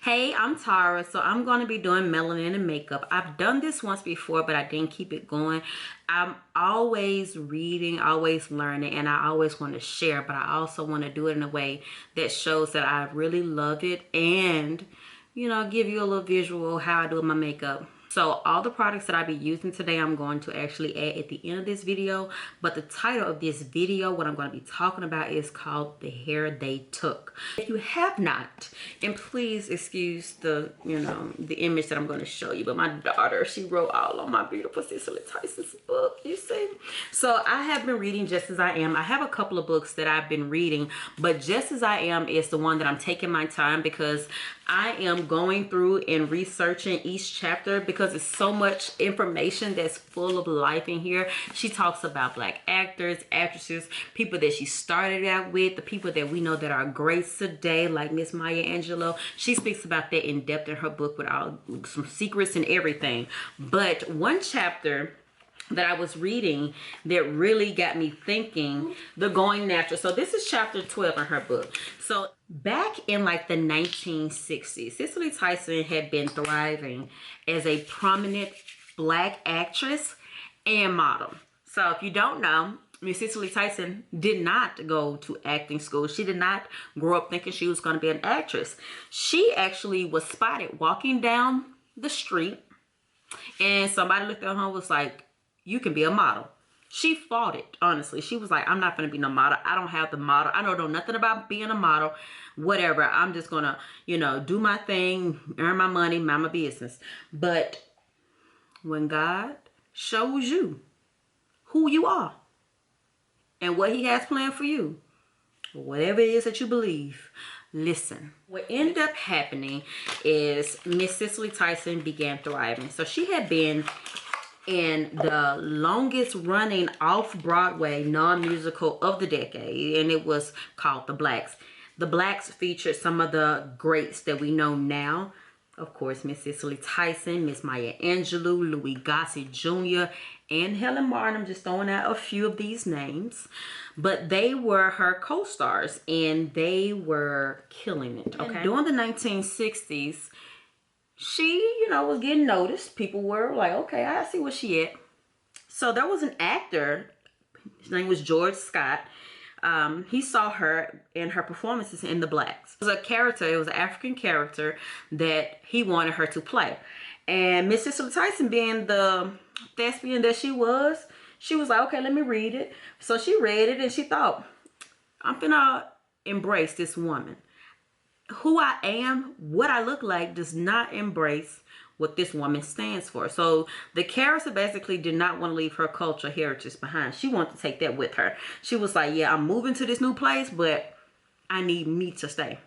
Hey, I'm Tara. So I'm going to be doing melanin and makeup. I've done this once before, but I didn't keep it going. I'm always reading, always learning, and I always want to share, but I also want to do it in a way that shows that I really love it and, give you a little visual how I do my makeup. So all the products that I'll be using today, I'm going to actually add at the end of this video. But the title of this video, what I'm going to be talking about, is called The Hair They Took. If you have not, and please excuse the, the image that I'm going to show you, but my daughter, she wrote all on my beautiful Cicely Tyson's book, you see. So I have been reading Just As I Am. I have a couple of books that I've been reading, but Just As I Am is the one that I'm taking my time because I am going through and researching each chapter because it's so much information that's full of life in here. She talks about Black actors, actresses, people that she started out with, the people that we know that are great today, like Miss Maya Angelou. She speaks about that in depth in her book with all some secrets and everything. But one chapter that I was reading that really got me thinking, the going natural. So this is chapter 12 in her book. So back in like the 1960s, Cicely Tyson had been thriving as a prominent Black actress and model. So if you don't know, Miss Cicely Tyson did not go to acting school. She did not grow up thinking she was going to be an actress. She actually was spotted walking down the street and somebody looked at her and was like, "You can be a model." She fought it, honestly. She was like, "I'm not going to be no model. I don't have the model. I don't know nothing about being a model. Whatever. I'm just going to, do my thing, earn my money, mind my business." But when God shows you who you are and what he has planned for you, whatever it is that you believe, listen. What ended up happening is Miss Cicely Tyson began thriving. So she had been in the longest running off-Broadway non-musical of the decade, and it was called The Blacks. The Blacks featured some of the greats that we know now. Of course, Miss Cicely Tyson, Miss Maya Angelou, Louis Gossett Jr., and Helen Martin. I'm just throwing out a few of these names. But they were her co-stars, and they were killing it, okay? And during the 1960s, she, was getting noticed. People were like, okay, I see where she at. So there was an actor, his name was George Scott. He saw her in her performances in The Blacks. It was a character, it was an African character that he wanted her to play. And Miss Cicely Tyson, being the thespian that she was like, okay, let me read it. So she read it and she thought, I'm gonna embrace this woman. Who I am, what I look like, does not embrace what this woman stands for. So the character basically did not want to leave her culture heritage behind. She wanted to take that with her. She was like, yeah, I'm moving to this new place, but I need me to stay.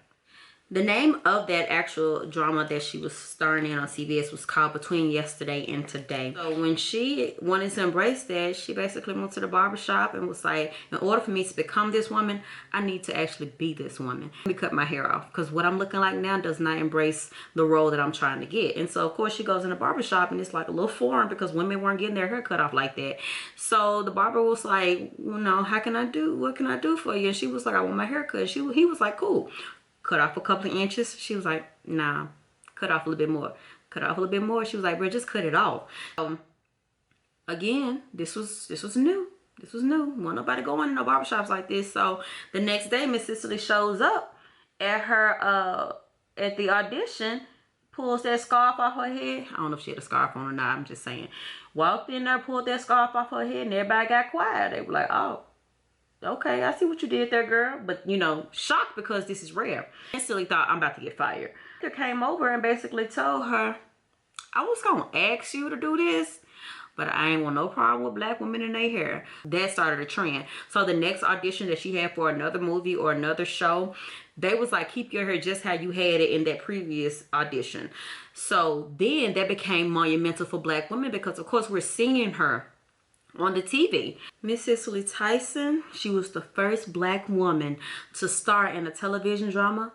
The name of that actual drama that she was starring in on CBS was called Between Yesterday and Today. So when she wanted to embrace that, she basically went to the barbershop and was like, in order for me to become this woman, I need to actually be this woman. Let me cut my hair off because what I'm looking like now does not embrace the role that I'm trying to get. And so of course she goes in the barbershop and it's like a little foreign because women weren't getting their hair cut off like that. So the barber was like, what can I do for you? And she was like, I want my hair cut. He was like, cool. Cut off a couple of inches. She was like, nah, cut off a little bit more. Cut off a little bit more. She was like, bro, just cut it off. Again, this was new. This was new. Wasn't nobody going in no barbershops like this. So the next day, Miss Cicely shows up at her at the audition, pulls that scarf off her head. I don't know if she had a scarf on or not. I'm just saying. Walked in there, pulled that scarf off her head, and everybody got quiet. They were like, oh, okay, I see what you did there, girl. But, shocked because this is rare. Instantly thought, I'm about to get fired. They came over and basically told her, I was going to ask you to do this, but I ain't want no problem with Black women in their hair. That started a trend. So the next audition that she had for another movie or another show, they was like, keep your hair just how you had it in that previous audition. So then that became monumental for Black women because, of course, we're seeing her on the TV. Miss Cicely Tyson, she was the first Black woman to star in a television drama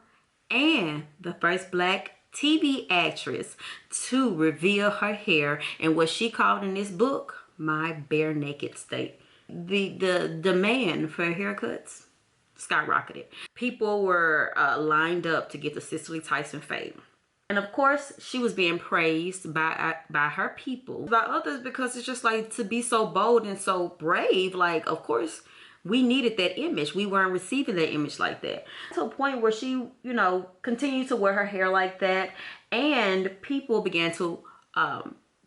and the first Black TV actress to reveal her hair in what she called in this book, My Bare Naked State. The demand for haircuts skyrocketed. People were lined up to get the Cicely Tyson fade. And of course, she was being praised by her people, by others, because it's just like, to be so bold and so brave. Like, of course, we needed that image. We weren't receiving that image like that. To a point where she, you know, continued to wear her hair like that, and people began to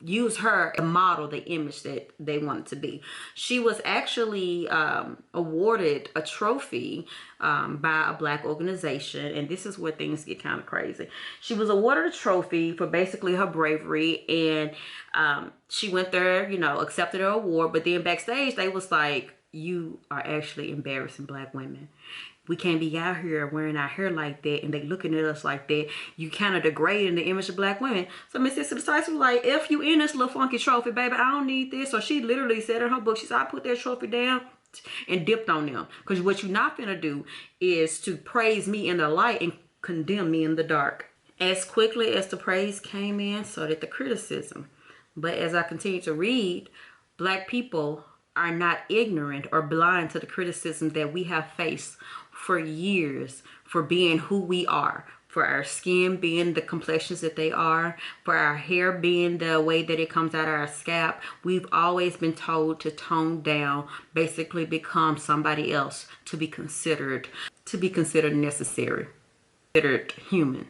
use her to model the image that they wanted to be. She was actually awarded a trophy by a Black organization, and this is where things get kind of crazy. She was awarded a trophy for basically her bravery, and she went there, you know, accepted her award, but then backstage they was like, you are actually embarrassing Black women. We can't be out here wearing our hair like that, and they looking at us like that. You kind of degrading the image of Black women. So Miss Cicely Tyson was like, if you in this little funky trophy, baby, I don't need this. So she literally said in her book, she said, I put that trophy down and dipped on them. Because what you're not gonna do is to praise me in the light and condemn me in the dark. As quickly as the praise came in, so did the criticism. But as I continue to read, Black people are not ignorant or blind to the criticism that we have faced for years for being who we are, for our skin being the complexions that they are, for our hair being the way that it comes out of our scalp. We've always been told to tone down, basically become somebody else to be considered necessary, considered human,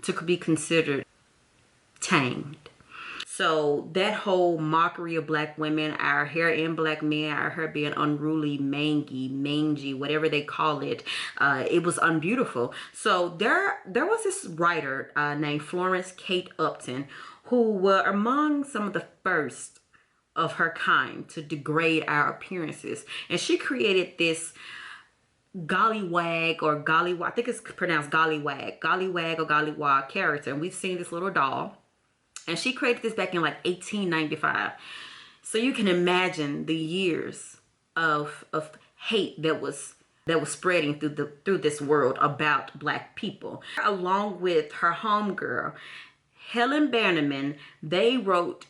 to be considered tamed. So that whole mockery of Black women, our hair and Black men, our hair being unruly, mangy, whatever they call it, it was unbeautiful. So there was this writer named Florence Kate Upton, who were among some of the first of her kind to degrade our appearances. And she created this gollywag or gollywag, I think it's pronounced gollywag or gollywog character. And we've seen this little doll. And she created this back in like 1895. So you can imagine the years of hate that was spreading through this world about Black people. Along with her homegirl, Helen Bannerman, they wrote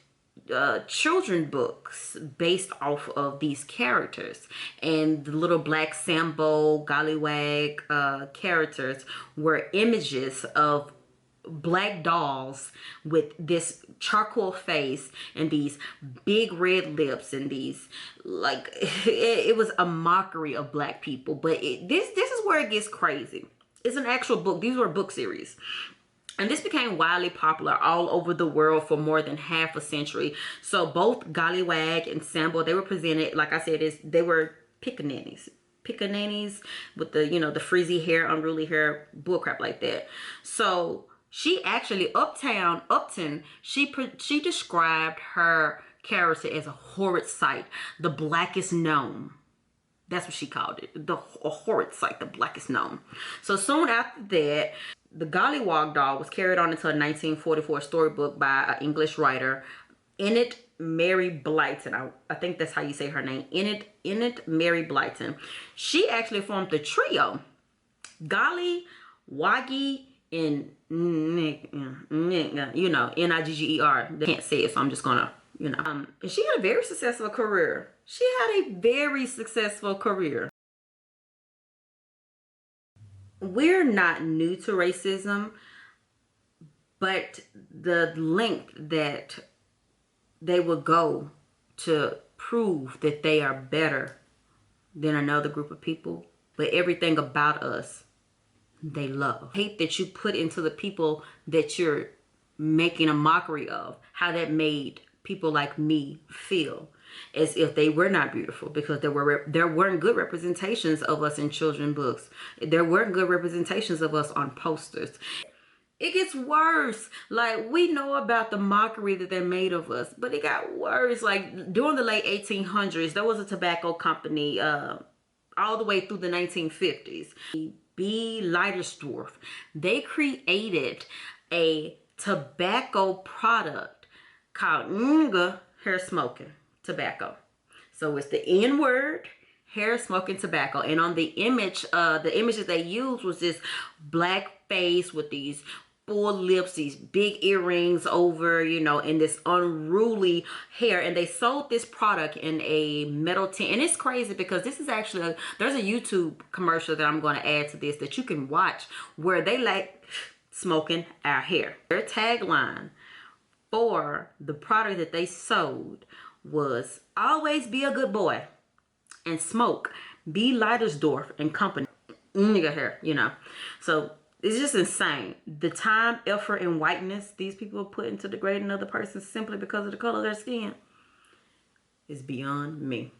children books based off of these characters. And the little Black Sambo, gollywag characters were images of Black dolls with this charcoal face and these big red lips and these, like, it was a mockery of Black people. But this is where it gets crazy. It's an actual book. These were book series. And this became widely popular all over the world for more than half a century. So both Gollywag and Sambo, they were presented, like I said, they were pickaninnies with the, you know, the frizzy hair, unruly hair, bullcrap like that. So she actually, Upton, she described her character as a horrid sight, the blackest known. That's what she called it, a horrid sight, the blackest known. So soon after that, the Gollywog doll was carried on into a 1944 storybook by an English writer, Enid Mary Blyton. I think that's how you say her name, Enid Mary Blyton. She actually formed the trio, Golly, Waggy, and you know, Nigger. They can't say it, so I'm just gonna, you know. And she had a very successful career. We're not new to racism, but the length that they would go to prove that they are better than another group of people, but everything about us they love. Hate that you put into the people that you're making a mockery of, how that made people like me feel, as if they were not beautiful, because there weren't good representations of us in children books. There weren't good representations of us on posters. It gets worse. Like, we know about the mockery that they made of us, but it got worse. Like, during the late 1800s, there was a tobacco company all the way through the 1950s. B. Leidersdorf. They created a tobacco product called hair smoking tobacco. So it's the N word, hair smoking tobacco. And on the image, the images they used was this black face with these full lips, these big earrings over, you know, and this unruly hair. And they sold this product in a metal tin. And it's crazy because this is actually, there's a YouTube commercial that I'm going to add to this that you can watch where they like smoking our hair. Their tagline for the product that they sold was always be a good boy and smoke, be Leidersdorf and company. Nigga hair, you know. So it's just insane. The time, effort, and whiteness these people put into degrading other persons simply because of the color of their skin is beyond me.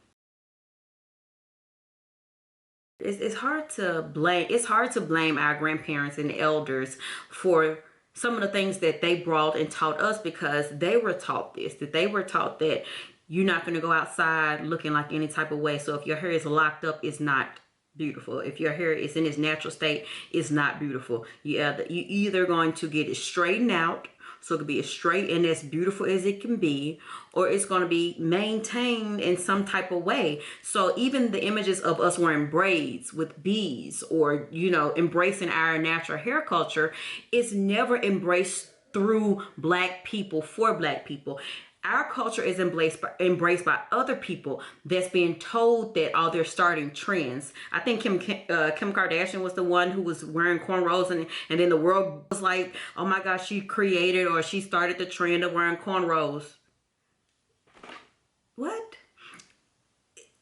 It's hard to blame. It's hard to blame our grandparents and elders for some of the things that they brought and taught us, because they were taught this, that they were taught that you're not going to go outside looking like any type of way. So if your hair is locked up, it's not beautiful. If your hair is in its natural state, it's not beautiful. You either going to get it straightened out, so it could be as straight and as beautiful as it can be, or it's going to be maintained in some type of way. So even the images of us wearing braids with beads, or, you know, embracing our natural hair culture, is never embraced through Black people for Black people. Our culture is embraced by other people that's being told that, oh, they're starting trends. I think Kim Kardashian was the one who was wearing cornrows, and then the world was like, oh my gosh, she created or she started the trend of wearing cornrows. What?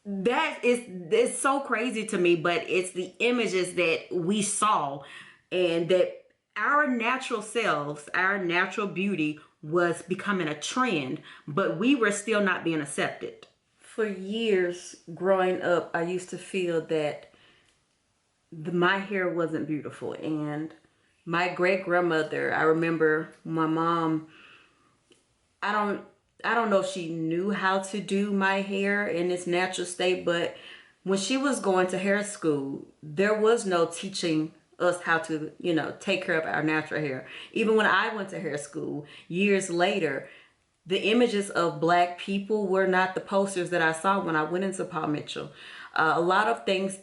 It's so crazy to me, but it's the images that we saw, and that our natural selves, our natural beauty was becoming a trend, but we were still not being accepted. For years growing up, I used to feel that my hair wasn't beautiful. And my great grandmother, I remember my mom, I don't know if she knew how to do my hair in its natural state, but when she was going to hair school, there was no teaching us how to, you know, take care of our natural hair. Even when I went to hair school years later, the images of Black people were not the posters that I saw when I went into Paul Mitchell. A lot of things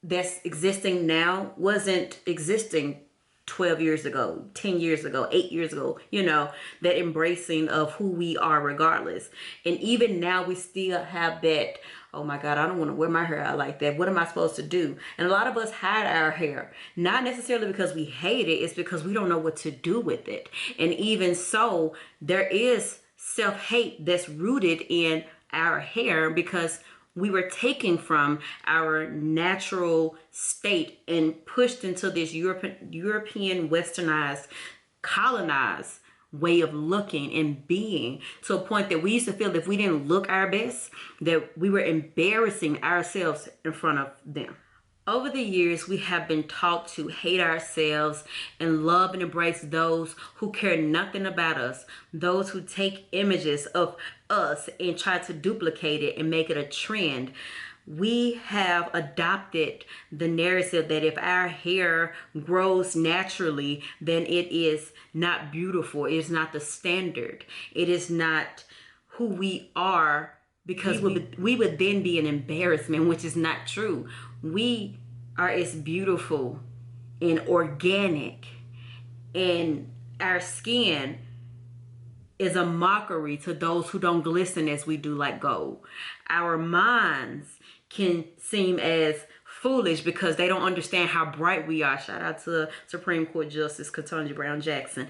that's existing now wasn't existing 12 years ago, 10 years ago, 8 years ago, you know, that embracing of who we are regardless. And even now we still have that, oh my God, I don't want to wear my hair out like that. What am I supposed to do? And a lot of us hide our hair, not necessarily because we hate it, it's because we don't know what to do with it. And even so, there is self-hate that's rooted in our hair, because we were taken from our natural state and pushed into this European westernized, colonized way of looking and being, to a point that we used to feel if we didn't look our best, that we were embarrassing ourselves in front of them. Over the years, we have been taught to hate ourselves and love and embrace those who care nothing about us, those who take images of us and try to duplicate it and make it a trend. We have adopted the narrative that if our hair grows naturally, then it is not beautiful. It is not the standard. It is not who we are, because we would then be an embarrassment, which is not true. We are as beautiful and organic, and our skin is a mockery to those who don't glisten as we do like gold. Our minds can seem as foolish because they don't understand how bright we are. Shout out to Supreme Court Justice Ketanji Brown Jackson.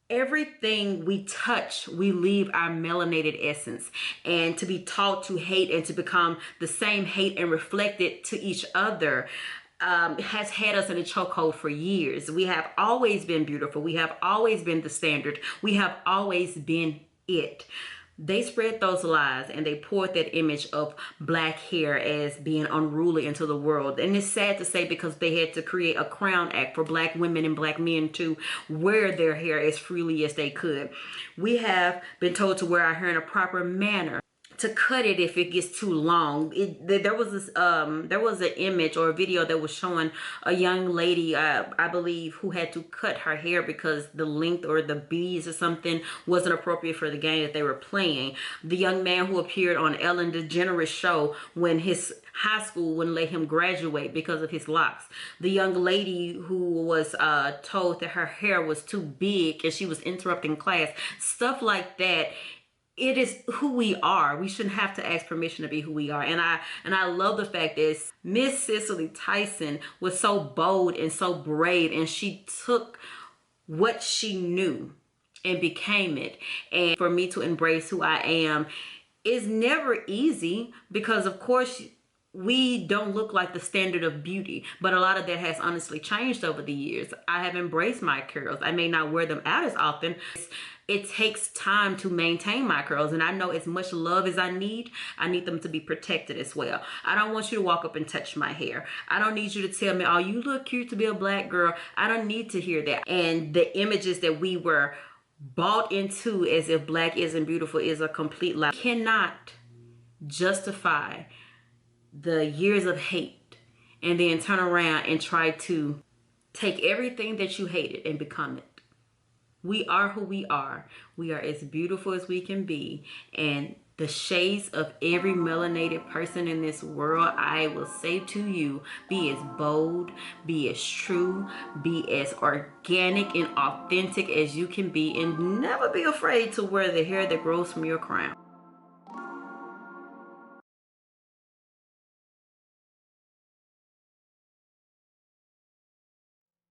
Everything we touch, we leave our melanated essence. And to be taught to hate and to become the same hate and reflect it to each other has had us in a chokehold for years. We have always been beautiful. We have always been the standard. We have always been it. They spread those lies and they poured that image of Black hair as being unruly into the world. And it's sad to say, because they had to create a Crown Act for Black women and Black men to wear their hair as freely as they could. We have been told to wear our hair in a proper manner, to cut it if it gets too long. There was an image or a video that was showing a young lady, I believe, who had to cut her hair because the length or the beads or something wasn't appropriate for the game that they were playing. The young man who appeared on Ellen DeGeneres' show when his high school wouldn't let him graduate because of his locks. The young lady who was told that her hair was too big and she was interrupting class. Stuff like that it is who we are. We shouldn't have to ask permission to be who we are. And I love the fact that Miss Cicely Tyson was so bold and so brave, and she took what she knew and became it. And for me to embrace who I am is never easy, because of course we don't look like the standard of beauty, but a lot of that has honestly changed over the years. I have embraced my curls. I may not wear them out as often. It takes time to maintain my curls, and I know as much love as I need them to be protected as well. I don't want you to walk up and touch my hair. I don't need you to tell me, oh, you look cute to be a black girl. I don't need to hear that. And the images that we were bought into as if black isn't beautiful is a complete lie. You cannot justify the years of hate and then turn around and try to take everything that you hated and become it. We are who we are. We are as beautiful as we can be. And the shades of every melanated person in this world, I will say to you, be as bold, be as true, be as organic and authentic as you can be, and never be afraid to wear the hair that grows from your crown.